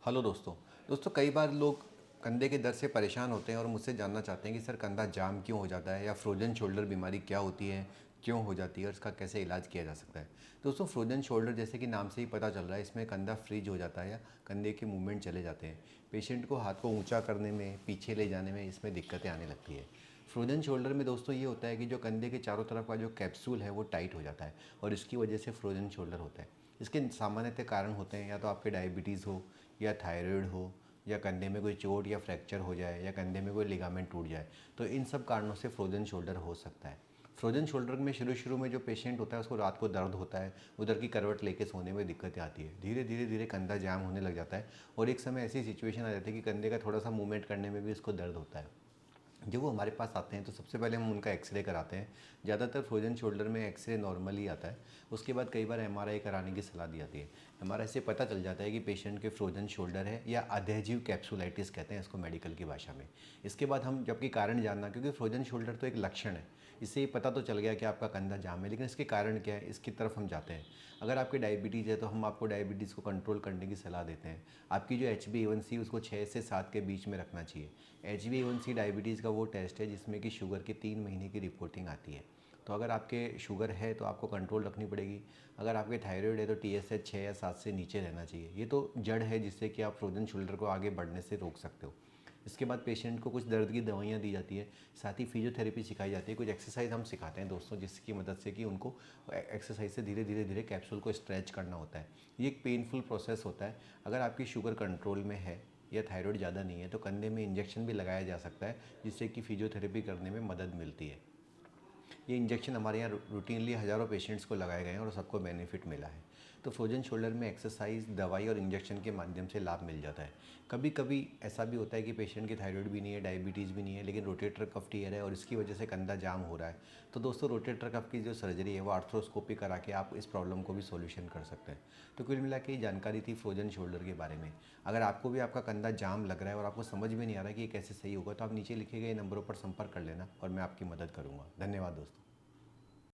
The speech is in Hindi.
हेलो दोस्तों कई बार लोग कंधे के दर्द से परेशान होते हैं और मुझसे जानना चाहते हैं कि सर कंधा जाम क्यों हो जाता है या फ्रोजन शोल्डर बीमारी क्या होती है, क्यों हो जाती है और इसका कैसे इलाज किया जा सकता है। दोस्तों फ्रोजन शोल्डर जैसे कि नाम से ही पता चल रहा है, इसमें कंधा फ्रीज हो जाता है या कंधे के मूवमेंट चले जाते हैं। पेशेंट को हाथ को ऊंचा करने में, पीछे ले जाने में इसमें दिक्कतें आने लगती है। फ्रोजन शोल्डर में दोस्तों ये होता है कि जो कंधे के चारों तरफ का जो कैप्सूल है वो टाइट हो जाता है और इसकी वजह से फ्रोजन शोल्डर होता है। इसके सामान्यतः कारण होते हैं या तो आपके डायबिटीज़ हो या थायराइड हो या कंधे में कोई चोट या फ्रैक्चर हो जाए या कंधे में कोई लिगामेंट टूट जाए, तो इन सब कारणों से फ्रोजन शोल्डर हो सकता है। फ्रोजन शोल्डर में शुरू में जो पेशेंट होता है उसको रात को दर्द होता है, उधर की करवट लेके सोने में दिक्कतें आती है। धीरे धीरे कंधा जाम होने लग जाता है और एक समय ऐसी सिचुएशन आ जाती है कि कंधे का थोड़ा सा मूवमेंट करने में भी उसको दर्द होता है। जब वो हमारे पास आते हैं तो सबसे पहले हम उनका एक्सरे कराते हैं। ज़्यादातर फ्रोजन शोल्डर में एक्सरे नॉर्मल ही आता है। उसके बाद कई बार एमआरआई कराने की सलाह दी जाती है। एमआरआई से पता चल जाता है कि पेशेंट के फ्रोजन शोल्डर है या अधेजिव कैप्सुलाइटिस कहते हैं इसको मेडिकल की भाषा में। इसके बाद हम जबकि कारण जानना, क्योंकि फ्रोजन शोल्डर तो एक लक्षण है, इससे ये पता तो चल गया कि आपका कंधा जाम है, लेकिन इसके कारण क्या है इसकी तरफ हम जाते हैं। अगर आपकी डायबिटीज़ है तो हम आपको डायबिटीज़ को कंट्रोल करने की सलाह देते हैं। आपकी जो HbA1c उसको 6 से 7 के बीच में रखना चाहिए। HbA1c डायबिटीज़ का वो टेस्ट है जिसमें कि शुगर के 3 महीने की रिपोर्टिंग आती है। तो अगर आपके शुगर है तो आपको कंट्रोल रखनी पड़ेगी। अगर आपके थायराइड है तो TSH 6 या 7 से नीचे रहना चाहिए। ये तो जड़ है जिससे कि आप फ्रोजन शोल्डर को आगे बढ़ने से रोक सकते हो। इसके बाद पेशेंट को कुछ दर्द की दवाइयाँ दी जाती है, साथ ही फिजियोथेरेपी सिखाई जाती है। कुछ एक्सरसाइज हम सिखाते हैं दोस्तों, जिसकी मदद से कि उनको एक्सरसाइज से धीरे धीरे कैप्सूल को स्ट्रेच करना होता है। ये एक पेनफुल प्रोसेस होता है। अगर आपकी शुगर कंट्रोल में है या थायराइड ज़्यादा नहीं है तो कंधे में इंजेक्शन भी लगाया जा सकता है, जिससे कि फिजियोथेरेपी करने में मदद मिलती है। ये इंजेक्शन हमारे यहाँ रूटीनली हज़ारों पेशेंट्स को लगाए गए हैं और सबको बेनिफिट मिला है। तो फ्रोजन शोल्डर में एक्सरसाइज, दवाई और इंजेक्शन के माध्यम से लाभ मिल जाता है। कभी कभी ऐसा भी होता है कि पेशेंट की थायराइड भी नहीं है, डायबिटीज़ भी नहीं है, लेकिन रोटेटर कफ टीयर है और इसकी वजह से कंधा जाम हो रहा है। तो दोस्तों रोटेटर कफ की जो सर्जरी है वो आर्थ्रोस्कोपी करा के आप इस प्रॉब्लम को भी सोल्यूशन कर सकते हैं। तो कुल मिला के ये जानकारी थी फ्रोजन शोल्डर के बारे में। अगर आपको भी आपका कंधा जाम लग रहा है और आपको समझ में नहीं आ रहा है कि ये कैसे सही होगा, तो आप नीचे लिखे गए नंबरों पर संपर्क कर लेना और मैं आपकी मदद करूँगा। धन्यवाद दोस्तों।